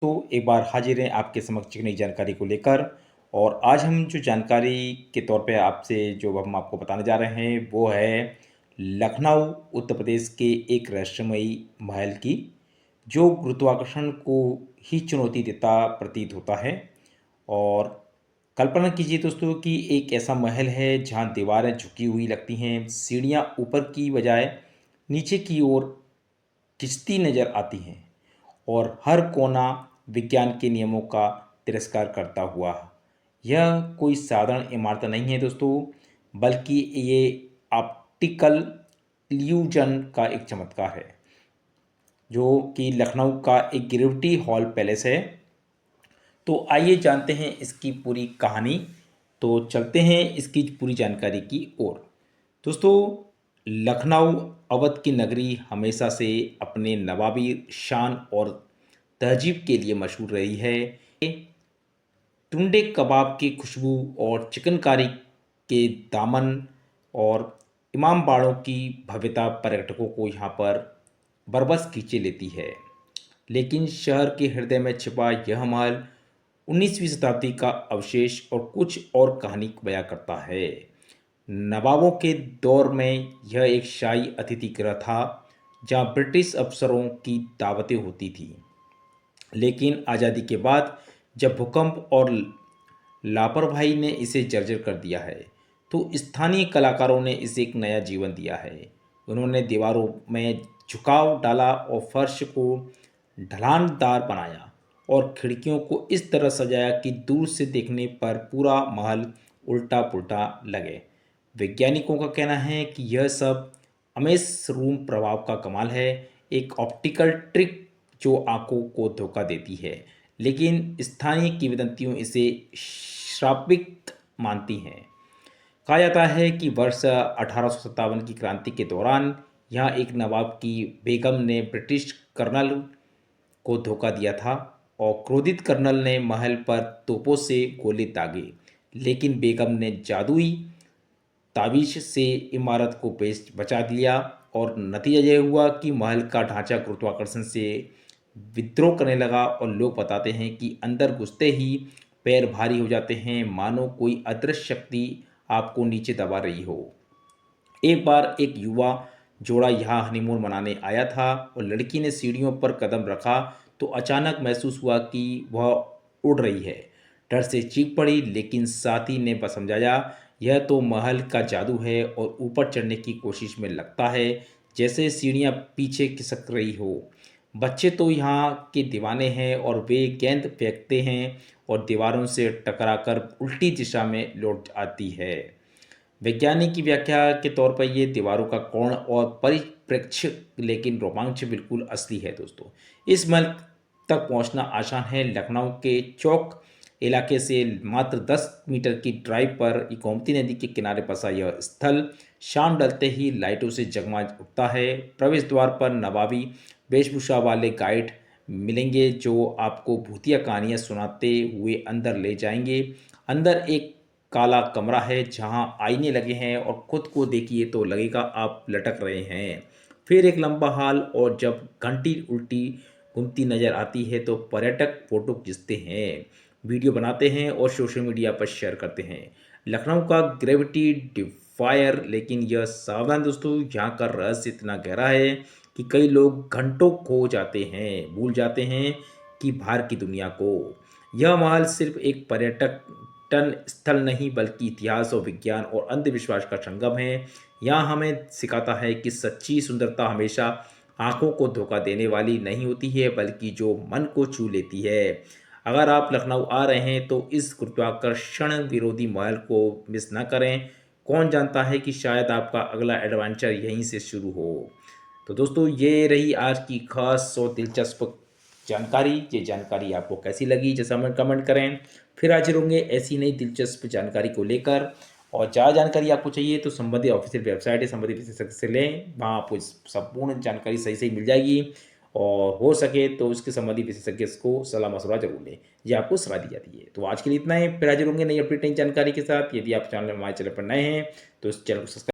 तो एक बार हाजिर हैं आपके समक्ष एक नई जानकारी को लेकर। और आज हम जो जानकारी के तौर पे आपसे जो हम आपको बताने जा रहे हैं वो है लखनऊ उत्तर प्रदेश के एक रहस्यमयी महल की, जो गुरुत्वाकर्षण को ही चुनौती देता प्रतीत होता है। और कल्पना कीजिए दोस्तों कि एक ऐसा महल है जहाँ दीवारें झुकी हुई लगती हैं, सीढ़ियाँ ऊपर की बजाय नीचे की ओर खिंचती नजर आती हैं, और हर कोना विज्ञान के नियमों का तिरस्कार करता हुआ। यह कोई साधारण इमारत नहीं है दोस्तों, बल्कि ये ऑप्टिकल इल्यूजन का एक चमत्कार है, जो कि लखनऊ का एक ग्रेविटी हॉल पैलेस है। तो आइए जानते हैं इसकी पूरी कहानी। तो चलते हैं इसकी पूरी जानकारी की ओर। दोस्तों, लखनऊ अवध की नगरी हमेशा से अपने नवाबी शान और तहजीब के लिए मशहूर रही है। टुंडे कबाब की खुशबू और चिकनकारी के दामन और इमाम बाड़ों की भव्यता पर्यटकों को यहाँ पर बरबस खींचे लेती है। लेकिन शहर के हृदय में छिपा यह महल 19वीं शताब्दी का अवशेष और कुछ और कहानी बयां करता है। नवाबों के दौर में यह एक शाही अतिथि गृह था, जहां ब्रिटिश अफसरों की दावतें होती थीं। लेकिन आज़ादी के बाद जब भूकंप और लापरवाही ने इसे जर्जर कर दिया है, तो स्थानीय कलाकारों ने इसे एक नया जीवन दिया है। उन्होंने दीवारों में झुकाव डाला और फर्श को ढलानदार बनाया, और खिड़कियों को इस तरह सजाया कि दूर से देखने पर पूरा महल उल्टा पुल्टा लगे। वैज्ञानिकों का कहना है कि यह सब अमेस रूम प्रभाव का कमाल है, एक ऑप्टिकल ट्रिक जो आंखों को धोखा देती है। लेकिन स्थानीय किंवदंतियों इसे श्रापित मानती हैं। कहा जाता है कि वर्ष 1857 की क्रांति के दौरान यहाँ एक नवाब की बेगम ने ब्रिटिश कर्नल को धोखा दिया था, और क्रोधित कर्नल ने महल पर तोपों से गोले दागे। लेकिन बेगम ने जादुई ताबीज से इमारत को बचा दिया, और नतीजा यह हुआ कि महल का ढांचा गुरुत्वाकर्षण से विद्रोह करने लगा। और लोग बताते हैं कि अंदर घुसते ही पैर भारी हो जाते हैं, मानो कोई अदृश्य शक्ति आपको नीचे दबा रही हो। एक बार एक युवा जोड़ा यहाँ हनीमून मनाने आया था, और लड़की ने सीढ़ियों पर कदम रखा तो अचानक महसूस हुआ कि वह उड़ रही है। डर से चीख पड़ी, लेकिन साथी ने बस समझाया, यह तो महल का जादू है। और ऊपर चढ़ने की कोशिश में लगता है जैसे सीढ़ियाँ पीछे खिसक रही हो। बच्चे तो यहाँ के दीवाने हैं, और वे गेंद फेंकते हैं और दीवारों से टकराकर उल्टी दिशा में लौट आती है। वैज्ञानिक की व्याख्या के तौर पर ये दीवारों का कोण और परिप्रेक्ष्य, लेकिन रोमांच बिल्कुल असली है दोस्तों। इस महल तक पहुंचना आसान है। लखनऊ के चौक इलाके से मात्र 10 मीटर की ड्राइव पर गोमती नदी के किनारे बसा यह स्थल शाम ढलते ही लाइटों से जगमगा उठता है। प्रवेश द्वार पर नवाबी वेशभूषा वाले गाइड मिलेंगे, जो आपको भूतिया कहानियाँ सुनाते हुए अंदर ले जाएंगे। अंदर एक काला कमरा है जहां आईने लगे हैं, और खुद को देखिए तो लगेगा आप लटक रहे हैं। फिर एक लंबा हॉल, और जब घंटी उल्टी घूमती नजर आती है तो पर्यटक फोटो खींचते हैं, वीडियो बनाते हैं और सोशल मीडिया पर शेयर करते हैं। लखनऊ का ग्रेविटी डिफायर। लेकिन यह सावधान दोस्तों, यहाँ का रहस्य इतना गहरा है कि कई लोग घंटों खो जाते हैं, भूल जाते हैं कि बाहर की दुनिया को। यह महल सिर्फ एक पर्यटन स्थल नहीं, बल्कि इतिहास और विज्ञान और अंधविश्वास का संगम है। यहाँ हमें सिखाता है कि सच्ची सुंदरता हमेशा आंखों को धोखा देने वाली नहीं होती है, बल्कि जो मन को छू लेती है। अगर आप लखनऊ आ रहे हैं तो इस गुरुत्वाकर्षण विरोधी महल को मिस ना करें। कौन जानता है कि शायद आपका अगला एडवेंचर यहीं से शुरू हो। तो दोस्तों, ये रही आज की खास और दिलचस्प जानकारी। ये जानकारी आपको कैसी लगी, जैसा हमें कमेंट करें। फिर हाजिर होंगे ऐसी नई दिलचस्प जानकारी को लेकर। और ज़्यादा जानकारी आपको चाहिए तो संबंधित ऑफिशियल वेबसाइट है, संबंधित विशेषज्ञ से लें, वहाँ आपको इस संपूर्ण जानकारी सही सही मिल जाएगी। और हो सके तो उसके संबंधित विशेषज्ञ को सलाह मशवरा जरूर लें, ये आपको सलाह दी जाती है। तो आज के लिए इतना ही, फिर हाजिर होंगे नई अपडेट नई जानकारी के साथ। यदि आप चैनल हमारे चैनल पर नए हैं तो इस चैनल को सब्सक्राइब